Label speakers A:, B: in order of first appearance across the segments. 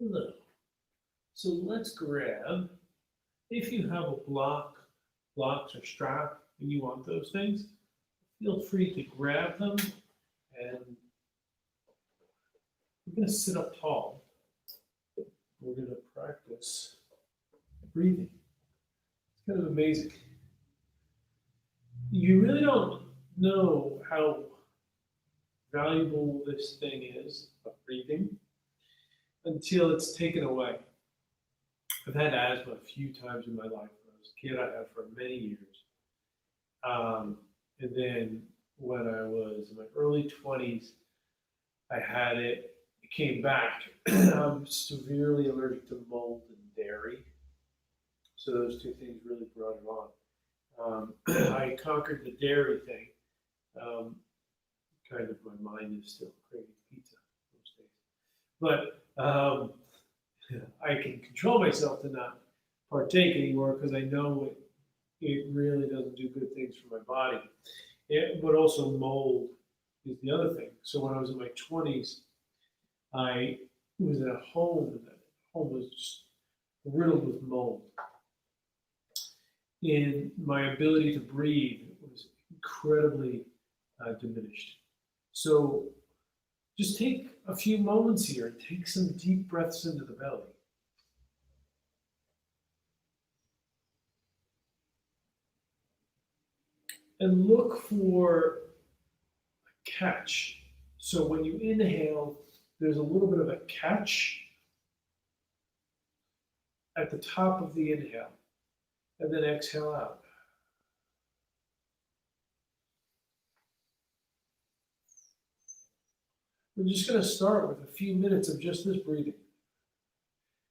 A: Hello. So let's grab, if you have a blocks or strap, and you want those things, feel free to grab them. And we're going to sit up tall. We're going to practice breathing. It's kind of amazing. You really don't know how valuable this thing is of breathing until it's taken away. I've had asthma a few times in my life. When I was a kid, I had for many years. And then when I was in my early 20s, I had it. It came back. I'm severely allergic to mold and dairy. So those two things really brought it on. I conquered the dairy thing. Um, kind of my mind is still craving pizza most days. But I can control myself to not partake anymore because I know it really doesn't do good things for my body. But also mold is the other thing. So when I was in my 20s, I was at a home, and that home was just riddled with mold. And my ability to breathe was incredibly diminished. So just take a few moments here and take some deep breaths into the belly. And look for a catch. So when you inhale, there's a little bit of a catch at the top of the inhale, and then exhale out. We're just going to start with a few minutes of just this breathing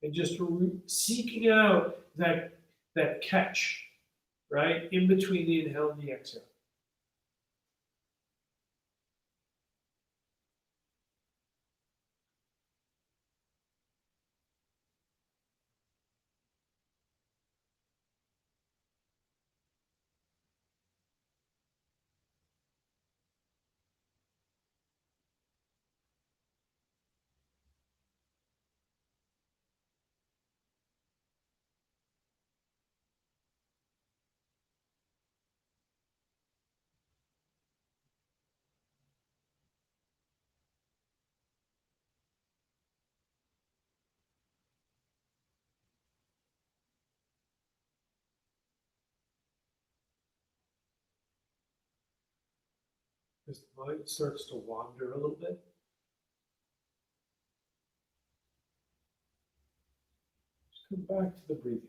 A: and just seeking out that catch, right, in between the inhale and the exhale. As the mind starts to wander a little bit, just come back to the breathing.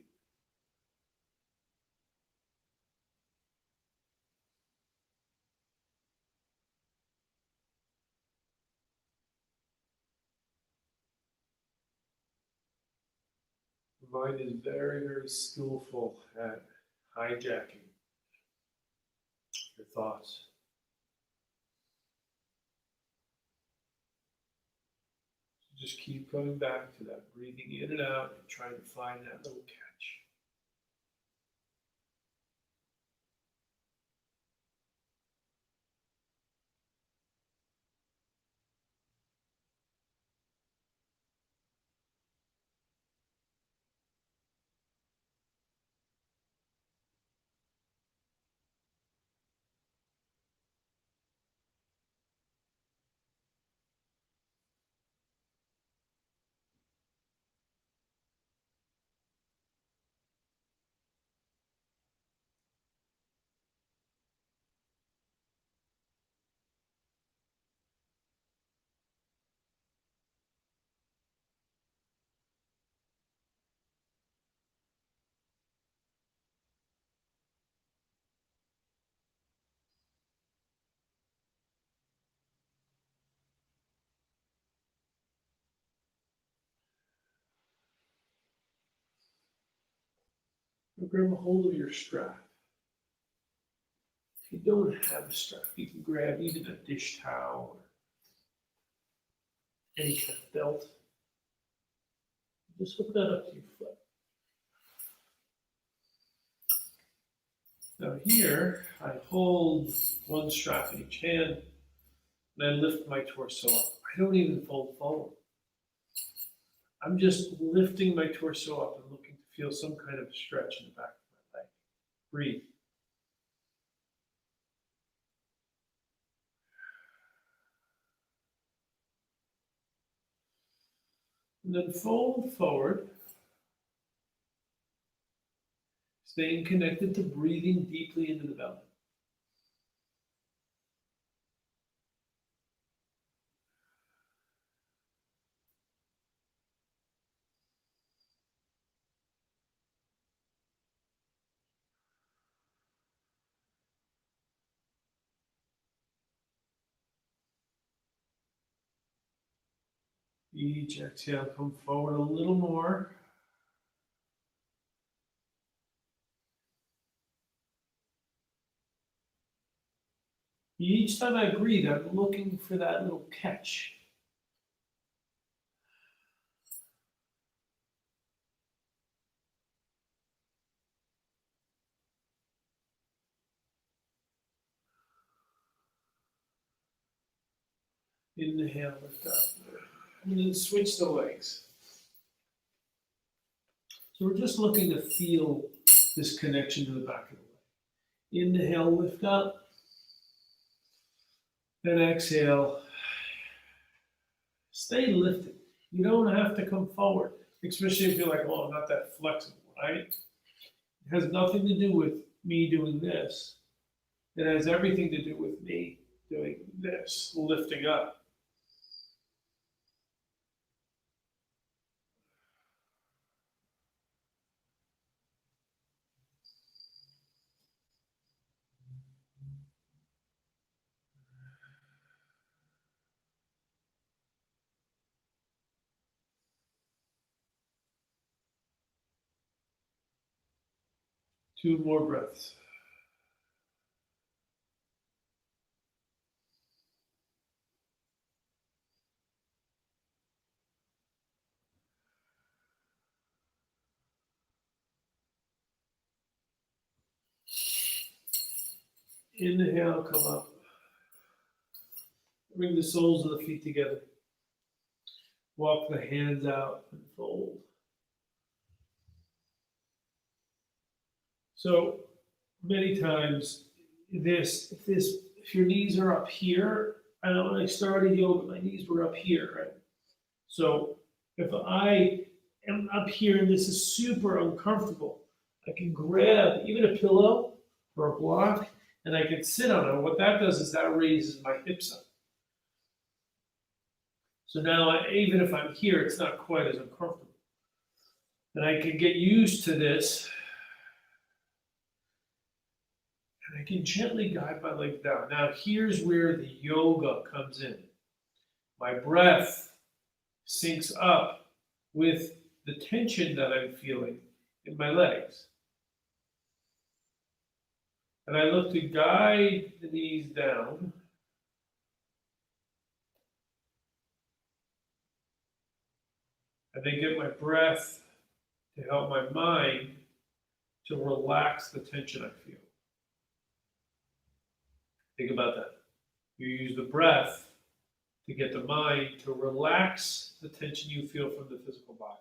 A: The mind is very, very skillful at hijacking your thoughts. So just keep coming back to that, breathing in and out and trying to find that little catch. Now grab a hold of your strap. If you don't have a strap, you can grab even a dish towel or any kind of belt. Just hook that up to your foot. Now here, I hold one strap in each hand, and I lift my torso up. I don't even fold forward. I'm just lifting my torso up and looking to feel some kind of stretch in the back of my leg. Breathe. And then fold forward, staying connected to breathing deeply into the belly. Each exhale, come forward a little more. Each time I breathe, I'm looking for that little catch. Inhale, lift up. And then switch the legs. So we're just looking to feel this connection to the back of the leg. Inhale, lift up. Then exhale. Stay lifted. You don't have to come forward, especially if you're like, oh, I'm not that flexible, right? It has nothing to do with me doing this. It has everything to do with me doing this, lifting up. Two more breaths. Inhale, come up. Bring the soles of the feet together. Walk the hands out and fold. So many times, if your knees are up here, I know when I started yoga, my knees were up here, right? So if I am up here and this is super uncomfortable, I can grab even a pillow or a block and I can sit on it. What that does is that raises my hips up. So now, even if I'm here, it's not quite as uncomfortable. And I can get used to this. And I can gently guide my legs down. Now, here's where the yoga comes in. My breath syncs up with the tension that I'm feeling in my legs. And I look to guide the knees down. And then get my breath to help my mind to relax the tension I feel. Think about that. You use the breath to get the mind to relax the tension you feel from the physical body.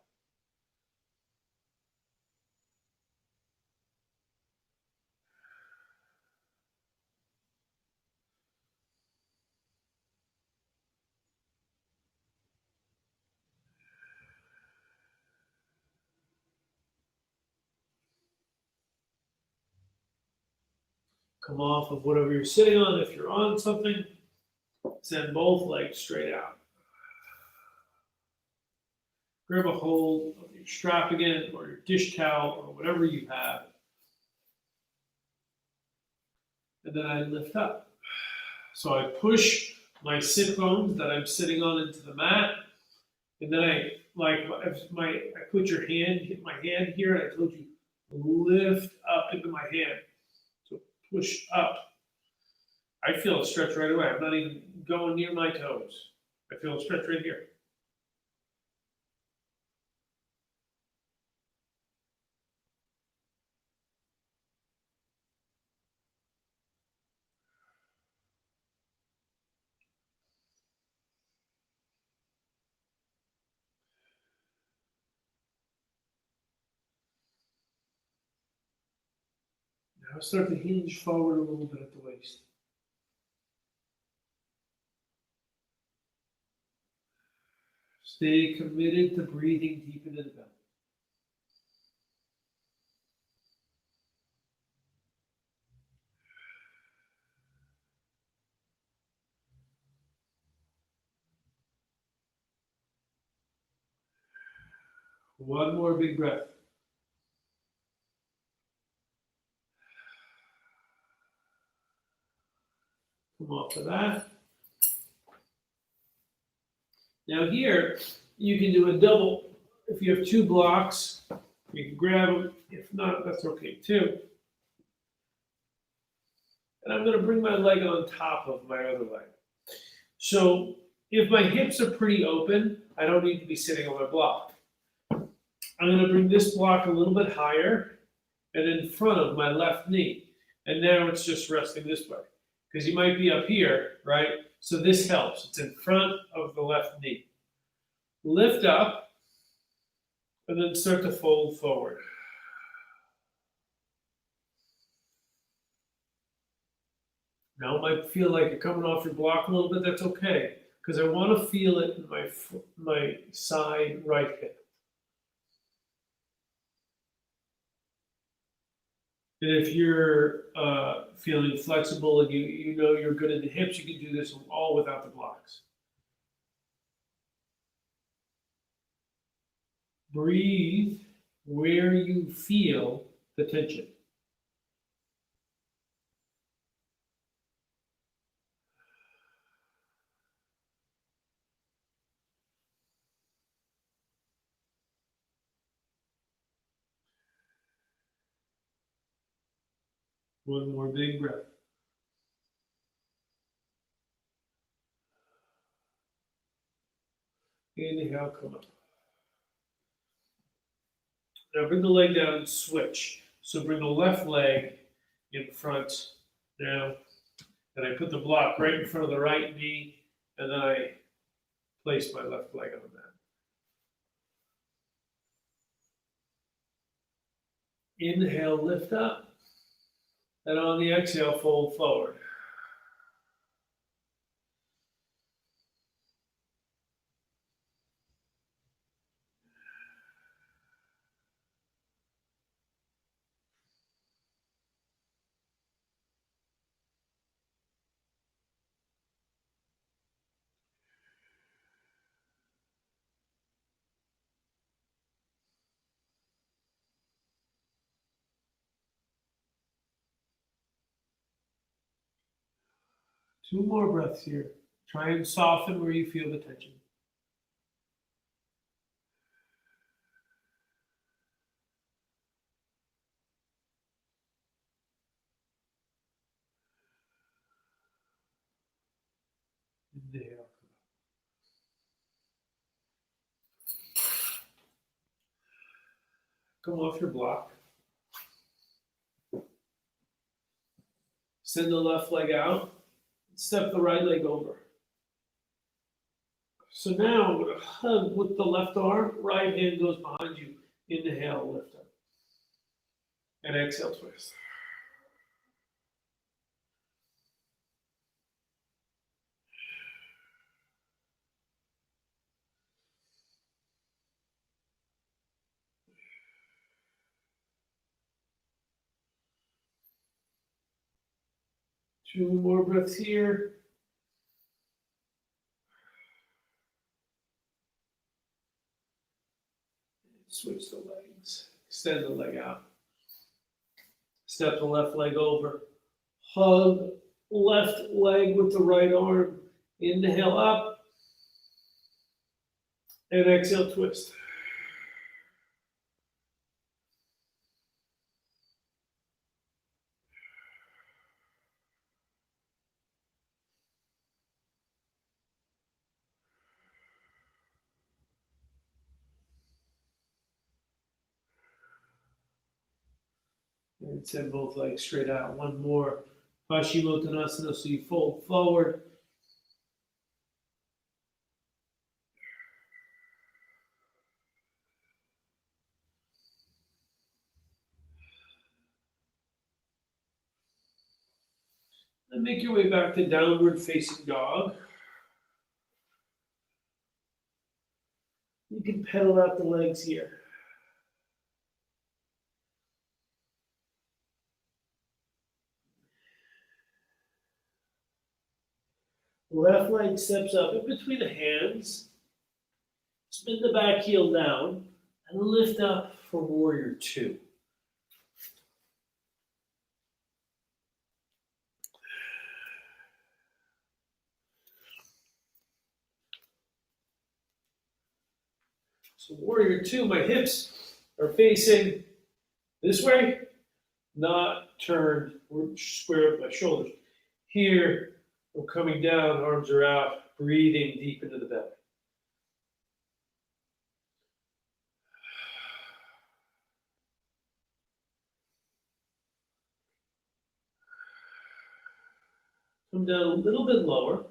A: Come off of whatever you're sitting on. If you're on something, send both legs straight out. Grab a hold of your strap again, or your dish towel, or whatever you have. And then I lift up. So I push my sit bones that I'm sitting on into the mat. And then I put hit my hand here, and I told you, lift up into my hand. So push up. I feel a stretch right away. I'm not even going near my toes. I feel a stretch right here. Now start to hinge forward a little bit at the waist. Stay committed to breathing deep into the belly. One more big breath. Come off of that. Now here, you can do a double. If you have 2 blocks, you can grab them. If not, that's okay too. And I'm going to bring my leg on top of my other leg. So if my hips are pretty open, I don't need to be sitting on my block. I'm going to bring this block a little bit higher and in front of my left knee. And now it's just resting this way. Because you might be up here, right? So this helps. It's in front of the left knee. Lift up and then start to fold forward. Now it might feel like you're coming off your block a little bit. That's okay, because I want to feel it in my side right hip. And if you're feeling flexible and you know you're good in the hips, you can do this all without the blocks. Breathe where you feel the tension. One more big breath. Inhale, come up. Now bring the leg down and switch. So bring the left leg in front now. And I put the block right in front of the right knee, and then I place my left leg on that. Inhale, lift up. And on the exhale, fold forward. Two more breaths here. Try and soften where you feel the tension. Inhale. Come off your block. Send the left leg out. Step the right leg over. So now I'm going to hug with the left arm. Right hand goes behind you. Inhale, lift up. And exhale, twist. Two more breaths here. Switch the legs. Extend the leg out. Step the left leg over. Hug left leg with the right arm. Inhale up. And exhale, twist. And send both legs straight out. One more. Paschimottanasana, so you fold forward. Then make your way back to downward facing dog. You can pedal out the legs here. Left leg steps up in between the hands. Spin the back heel down and lift up for warrior two. So warrior two, my hips are facing this way, not turned or square with my shoulders. Here, I'm coming down, arms are out, breathing deep into the belly. Come down a little bit lower.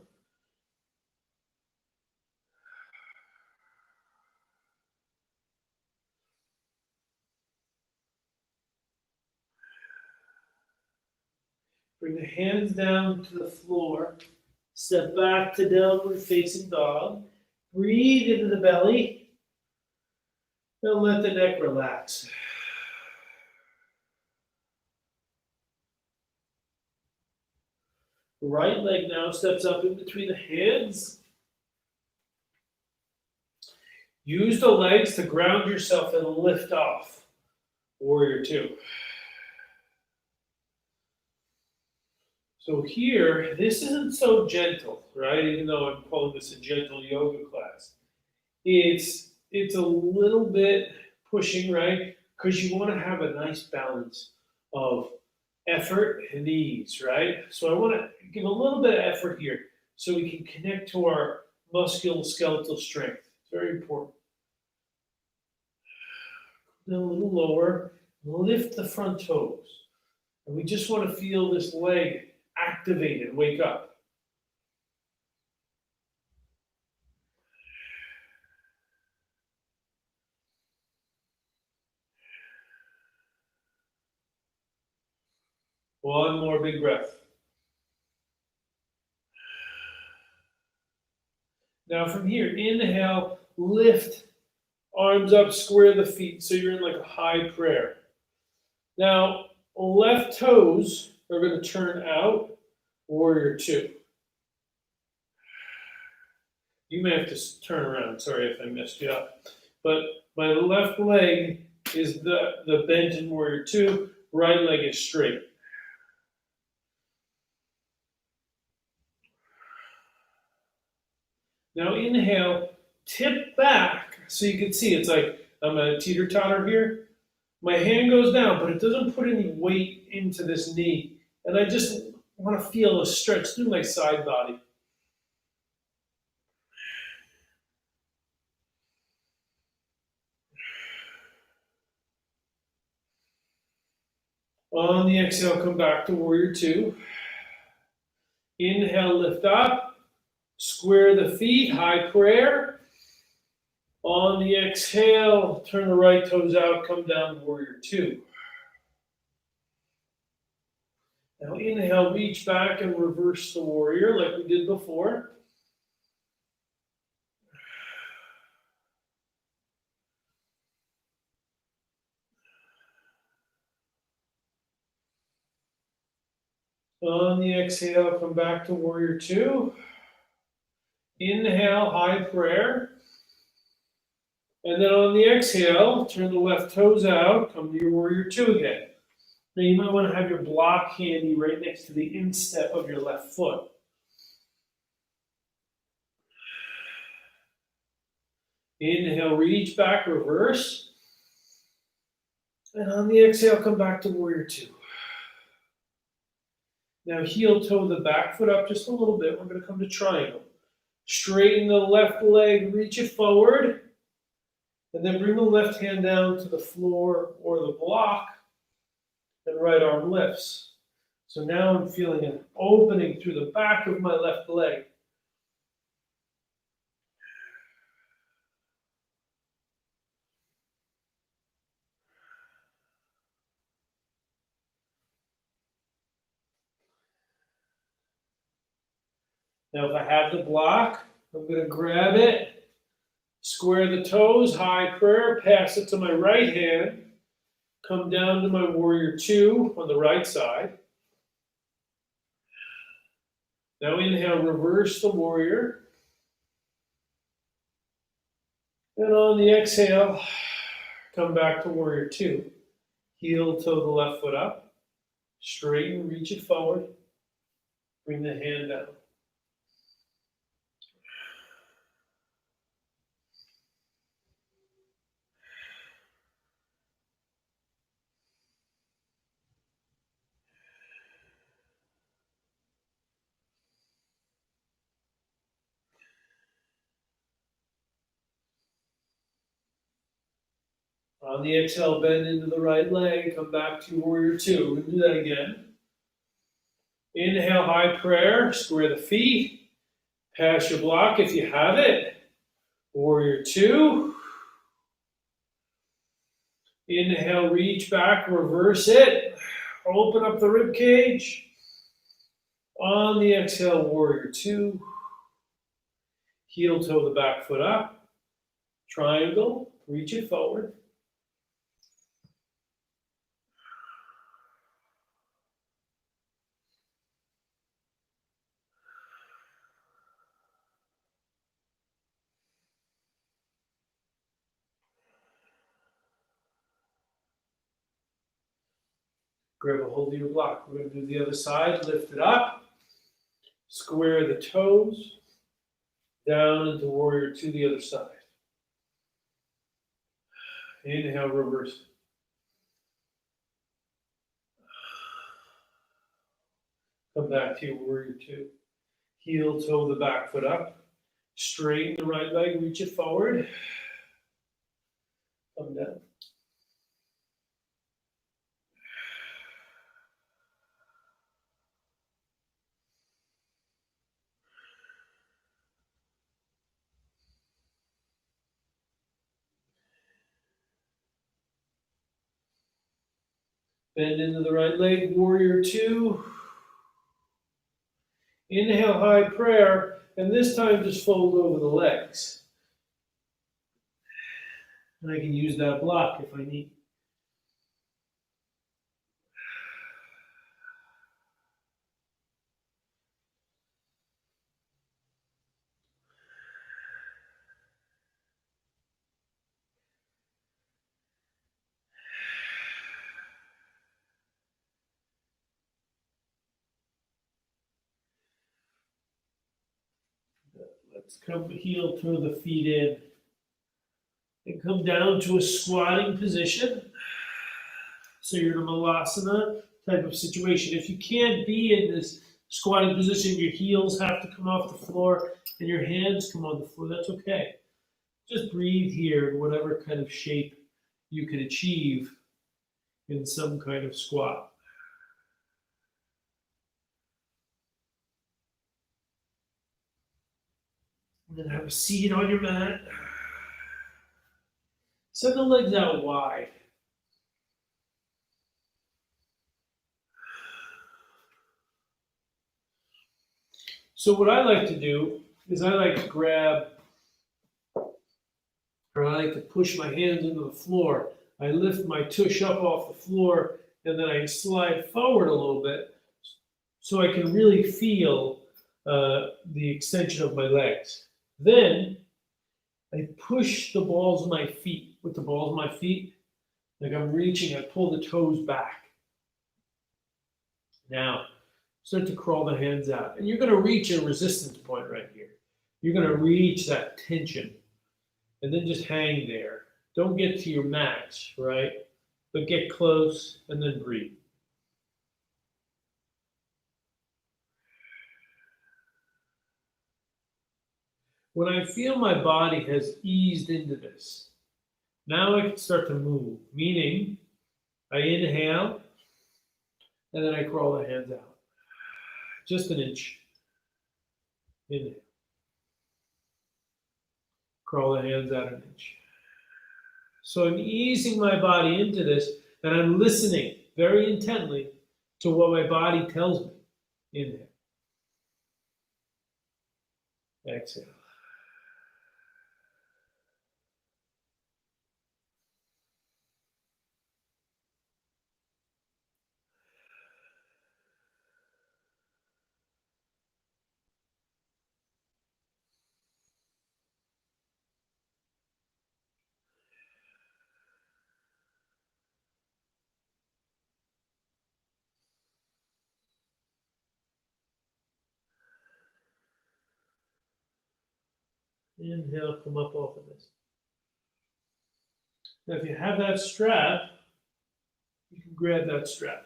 A: Bring the hands down to the floor. Step back to downward facing dog. Breathe into the belly. And let the neck relax. Right leg now steps up in between the hands. Use the legs to ground yourself and lift off. Warrior two. So here, this isn't so gentle, right? Even though I'm calling this a gentle yoga class. It's a little bit pushing, right? Because you want to have a nice balance of effort and ease, right? So I want to give a little bit of effort here so we can connect to our musculoskeletal strength. It's very important. Then a little lower, lift the front toes. And we just want to feel this leg activate and wake up. One more big breath. Now from here, inhale, lift, arms up, square the feet, so you're in like a high prayer. Now, left toes are going to turn out, warrior two. You may have to turn around, sorry if I messed you up. But my left leg is the bent in warrior two, right leg is straight. Now inhale, tip back, so you can see it's like I'm a teeter-totter here. My hand goes down, but it doesn't put any weight into this knee. And I just want to feel a stretch through my side body. On the exhale, come back to warrior two. Inhale, lift up. Square the feet, high prayer. On the exhale, turn the right toes out, come down to warrior two. Now inhale, reach back and reverse the warrior like we did before. On the exhale, come back to warrior two. Inhale, high prayer. And then on the exhale, turn the left toes out, come to your warrior two again. Now you might want to have your block handy right next to the instep of your left foot. Inhale, reach back, reverse. And on the exhale, come back to warrior two. Now heel toe the back foot up just a little bit. We're going to come to triangle. Straighten the left leg, reach it forward. And then bring the left hand down to the floor or the block. And right arm lifts. So now I'm feeling an opening through the back of my left leg. Now if I have the block, I'm going to grab it, square the toes, high prayer, pass it to my right hand, come down to my warrior two on the right side. Now inhale, reverse the warrior. And on the exhale, come back to warrior two. Heel toe the left foot up. Straighten, reach it forward. Bring the hand down. On the exhale, bend into the right leg. Come back to warrior two. We'll do that again. Inhale, high prayer. Square the feet. Pass your block if you have it. Warrior two. Inhale, reach back, reverse it. Open up the rib cage. On the exhale, warrior two. Heel toe the back foot up. Triangle, reach it forward. Grab a hold of your block. We're going to do the other side. Lift it up. Square the toes. Down into warrior two, the other side. Inhale, reverse. Come back to your warrior two. Heel toe the back foot up. Straighten the right leg, reach it forward. Come down. Bend into the right leg, warrior two. Inhale, high prayer, and this time just fold over the legs. And I can use that block if I need. Let's come heel to the feet in. And come down to a squatting position. So you're in a malasana type of situation. If you can't be in this squatting position, your heels have to come off the floor and your hands come on the floor. That's okay. Just breathe here in whatever kind of shape you can achieve in some kind of squat. And then have a seat on your mat. Send the legs out wide. So what I like to do is I like to grab, or I like to push my hands into the floor. I lift my tush up off the floor and then I slide forward a little bit so I can really feel the extension of my legs. Then I push the balls of my feet. With the balls of my feet, like I'm reaching, I pull the toes back. Now, start to crawl the hands out. And you're going to reach a resistance point right here. You're going to reach that tension. And then just hang there. Don't get to your max, right? But get close and then breathe. When I feel my body has eased into this, now I can start to move, meaning I inhale and then I crawl the hands out. Just an inch. Inhale. Crawl the hands out an inch. So I'm easing my body into this and I'm listening very intently to what my body tells me. Inhale. Exhale. Inhale, come up off of this. Now, if you have that strap, you can grab that strap.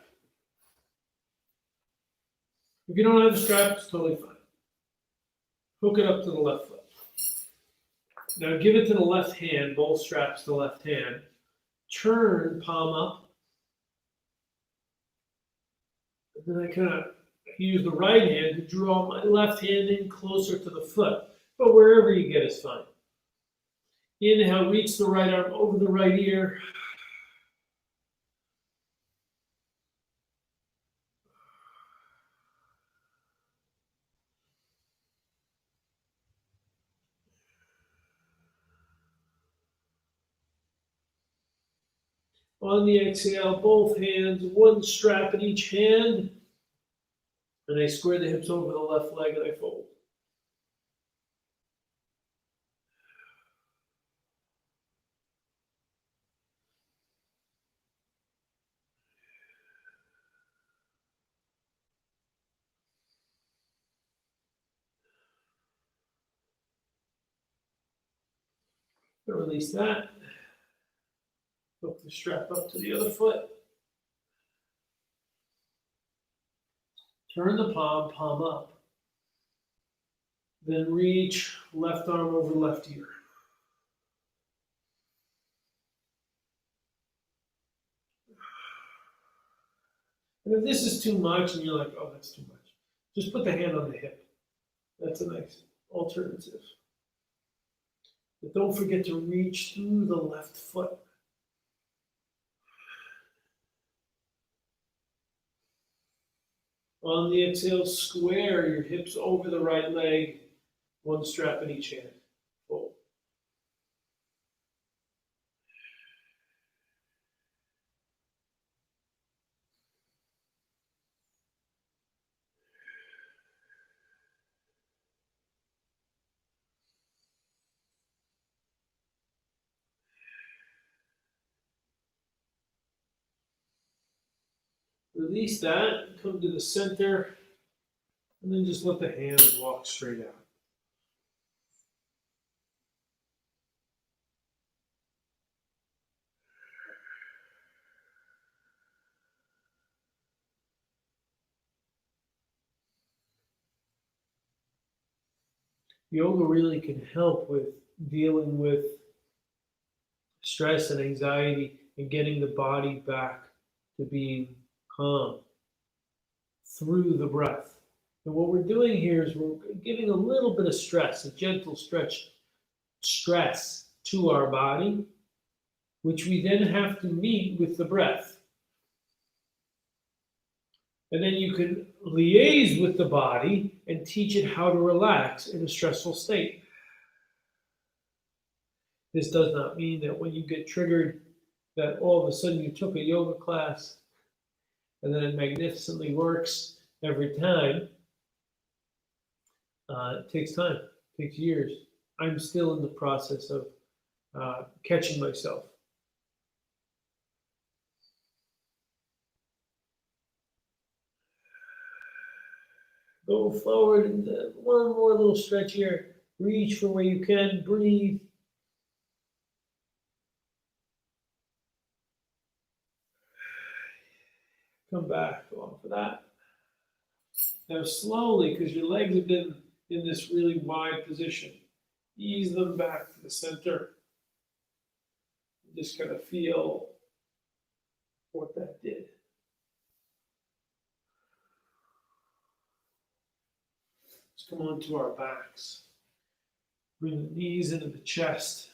A: If you don't have the strap, it's totally fine. Hook it up to the left foot. Now give it to the left hand, both straps to the left hand. Turn palm up. And then I kind of use the right hand to draw my left hand in closer to the foot. But wherever you get is fine. Inhale, reach the right arm over the right ear. On the exhale, both hands, one strap in each hand. And I square the hips over the left leg and I fold. Release that. Hook the strap up to the other foot. Turn the palm, palm up. Then reach left arm over left ear. And if this is too much and you're like, oh, that's too much, just put the hand on the hip. That's a nice alternative. But don't forget to reach through the left foot. On the exhale, square your hips over the right leg, one strap in each hand. Fold. Release that, come to the center, and then just let the hands walk straight out. Yoga really can help with dealing with stress and anxiety and getting the body back to being calm through the breath. And what we're doing here is we're giving a little bit of stress, a gentle stress to our body, which we then have to meet with the breath. And then you can liaise with the body and teach it how to relax in a stressful state. This does not mean that when you get triggered, that all of a sudden you took a yoga class and then it magnificently works every time. It takes time, it takes years. I'm still in the process of catching myself. Go forward and one more little stretch here. Reach for where you can, breathe. Come back off of that. Now slowly, because your legs have been in this really wide position, ease them back to the center. Just kind of feel what that did. Let's come onto our backs. Bring the knees into the chest.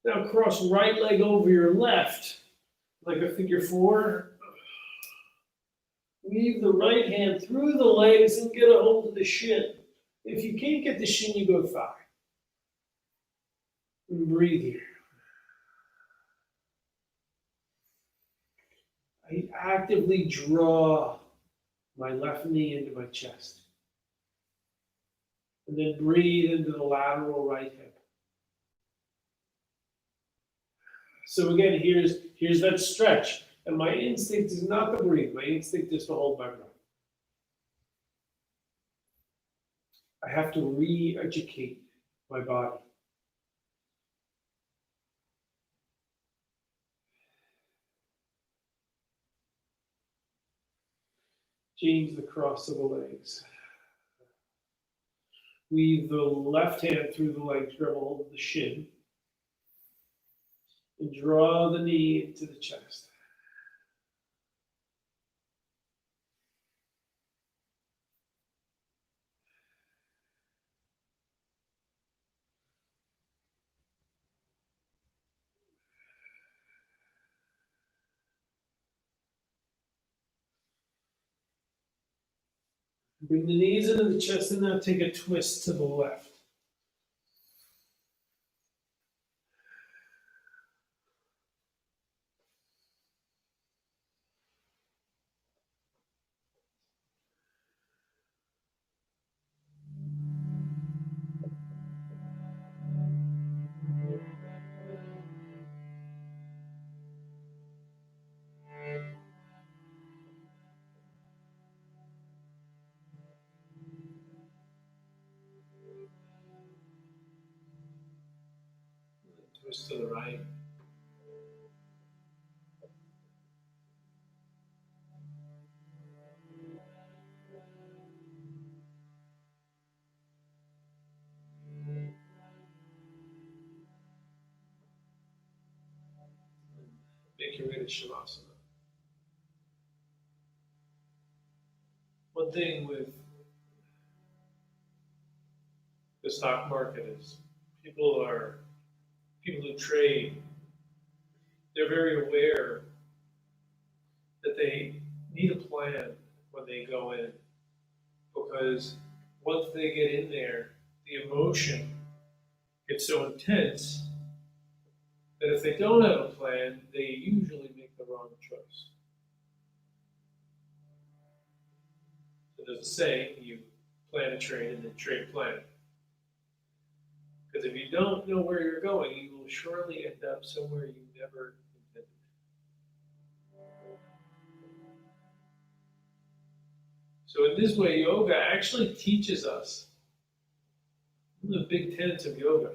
A: Now cross right leg over your left. like a figure four. Weave the right hand through the legs and get a hold of the shin. If you can't get the shin, you go thigh. And breathe here. I actively draw my left knee into my chest. And then breathe into the lateral right hip. So again, here's that stretch. And my instinct is not to breathe. My instinct is to hold my breath. I have to re-educate my body. Change the cross of the legs. Weave the left hand through the legs, grab a hold of the shin, and draw the knee into the chest. Bring the knees into the chest and now take a twist to the left. Twist to the right. Make your way to Shavasana. One thing with the stock market is people who trade, they're very aware that they need a plan when they go in, because once they get in there, the emotion gets so intense that if they don't have a plan, they usually make the wrong choice. So there's a saying, you plan a trade and then trade a plan. Because if you don't know where you're going, you will surely end up somewhere you never intended. So in this way, yoga actually teaches us, one of the big tenets of yoga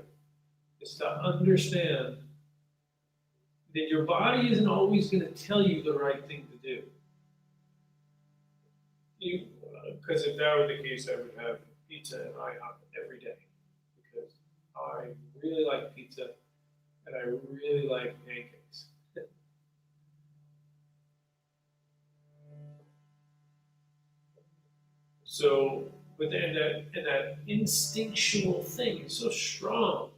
A: is to understand that your body isn't always going to tell you the right thing to do. Because if that were the case, I would have pizza and IHOP every day, because I really like pizza and I really like pancakes. So, but then that instinctual thing is so strong.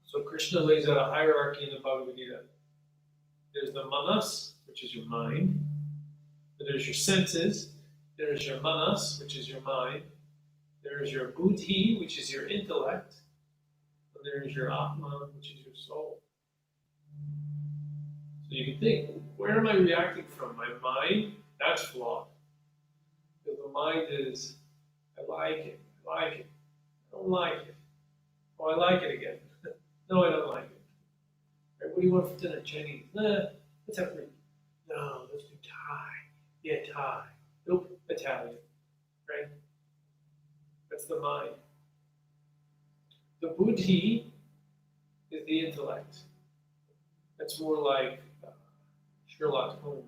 A: So Krishna lays out a hierarchy in the Bhagavad Gita. There's the manas, which is your mind. Then there's your senses. There's your manas, which is your mind. There's your buddhi, which is your intellect. And there's your atman, which is your soul. So you can think, where am I reacting from? My mind? That's flawed. Because the mind is, I like it, I don't like it. Oh, I like it again. No, I don't like it. Right, what do you want for dinner, Chinese? Let's have Greek. No, let's do Thai. Yeah, Thai. Nope, Italian. Right? That's the mind. The buddhi is the intellect. That's more like Sherlock Holmes.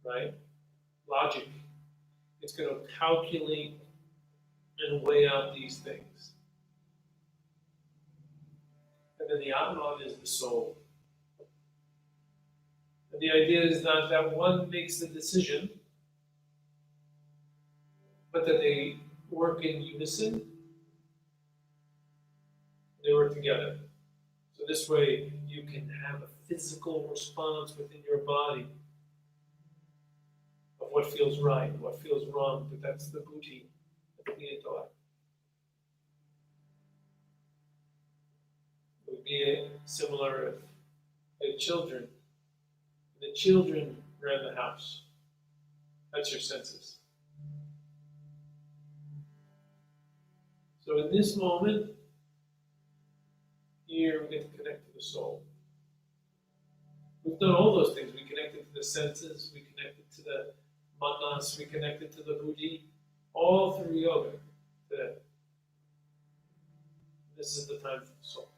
A: Right? Logic. It's going to calculate and weigh out these things. And then the Atman is the soul. And the idea is not that one makes the decision, but that they work in unison. They work together. So this way you can have a physical response within your body of what feels right, what feels wrong, but that's the buddhi, that's the intellect. It would be similar if the children ran the house. That's your senses. So in this moment, here we get to connect to the soul. We've done all those things. We connected to the senses, we connected to the manas, we connected to the buddhi, all through yoga today. This is the time for the soul.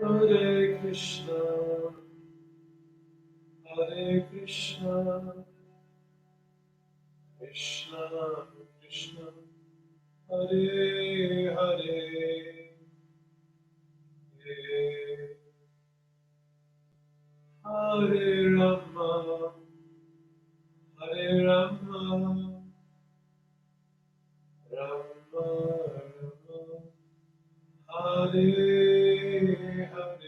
A: Hare Krishna, Hare Krishna, Krishna Krishna, Hare Hare, Hare Rama, Hare Rama, Rama Rama, Hare Hare.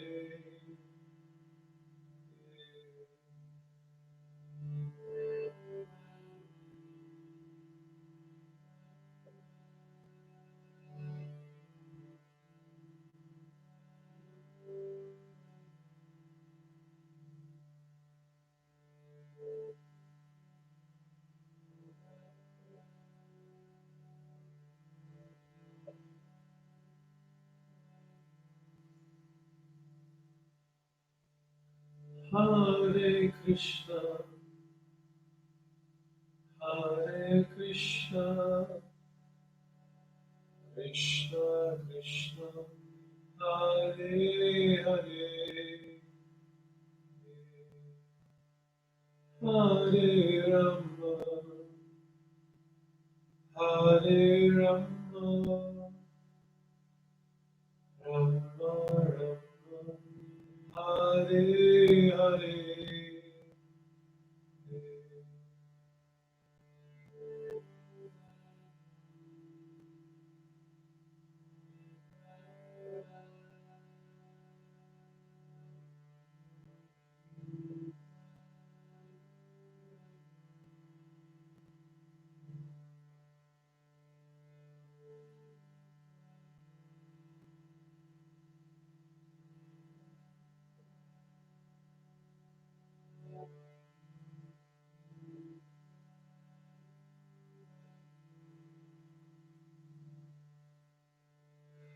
A: Hare Krishna, Hare Krishna, Krishna Krishna, Hare Hare, Hare Rama, Hare Rama, Rama Rama, Hare Hare.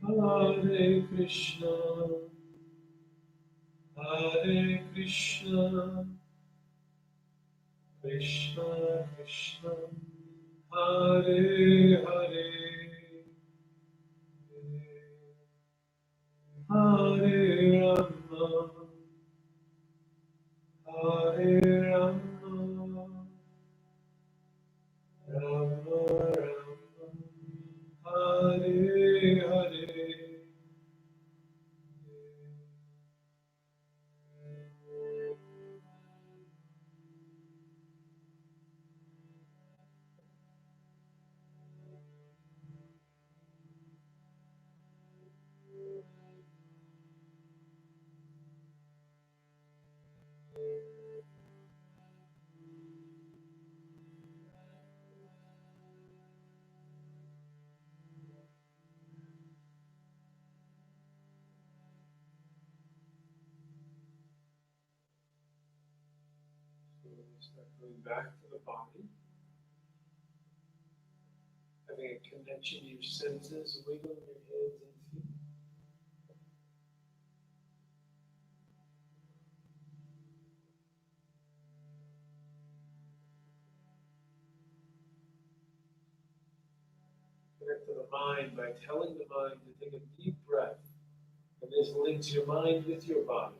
A: Hare Krishna, Hare Krishna, Krishna Krishna, Hare Hare, Hare Rama, Hare Rama, Rama Rama, Hare Hare. So we start going back to the body, having a connection to your senses, wiggling your hands and feet. Connect to the mind by telling the mind to take a deep breath, and this links your mind with your body.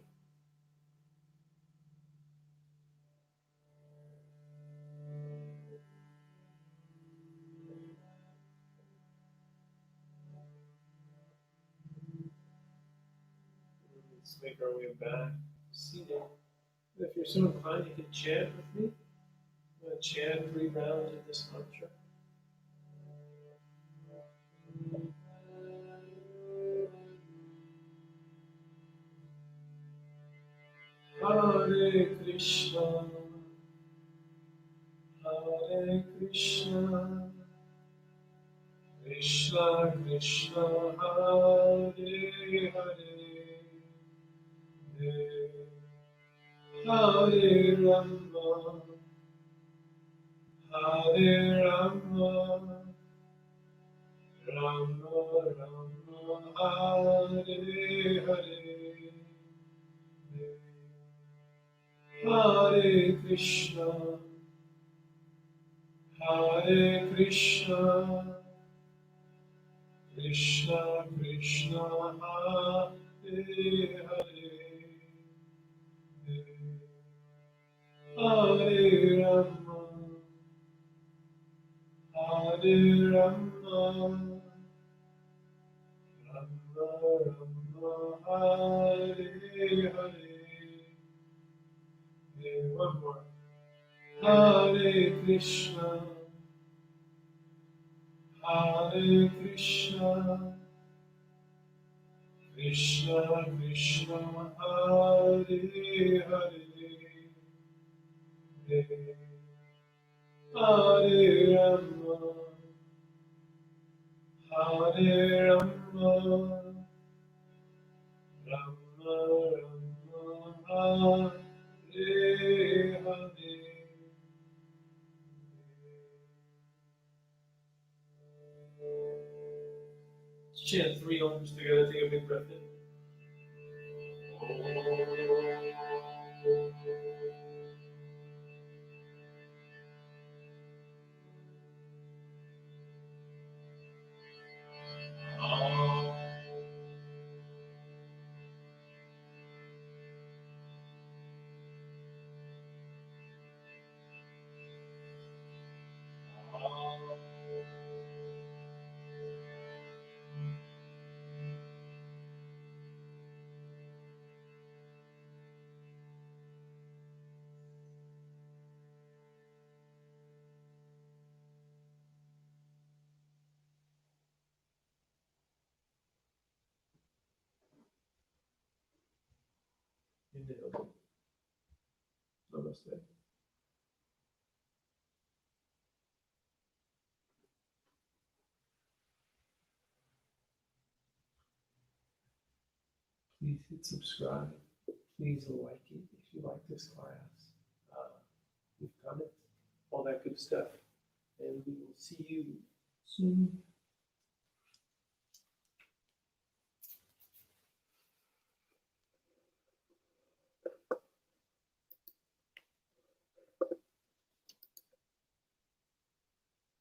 A: Let's make our way back, seated. If you're so inclined, you can chant with me. I'm going to chant 3 rounds of this mantra. Hare Krishna, Hare Krishna, Krishna Krishna, Hare Hare, Hare Rama, Hare Rama, Rama Rama, Hare Hare, Hare Krishna, Hare Krishna, Krishna Krishna, Hare Hare, Hare Rama, Hare Rama, Rama Rama, Hare Hare. One more. Hare Krishna, Hare Krishna, Krishna Krishna, Hare Hare, Hare Rama, Hare Rama, Rama Rama, Hare Hare. Chant three ohms together. Take a big breath in. Inhale. Namaste. Please hit subscribe. Please like it if you like this class. Leave comments, all that good stuff. And we will see you soon.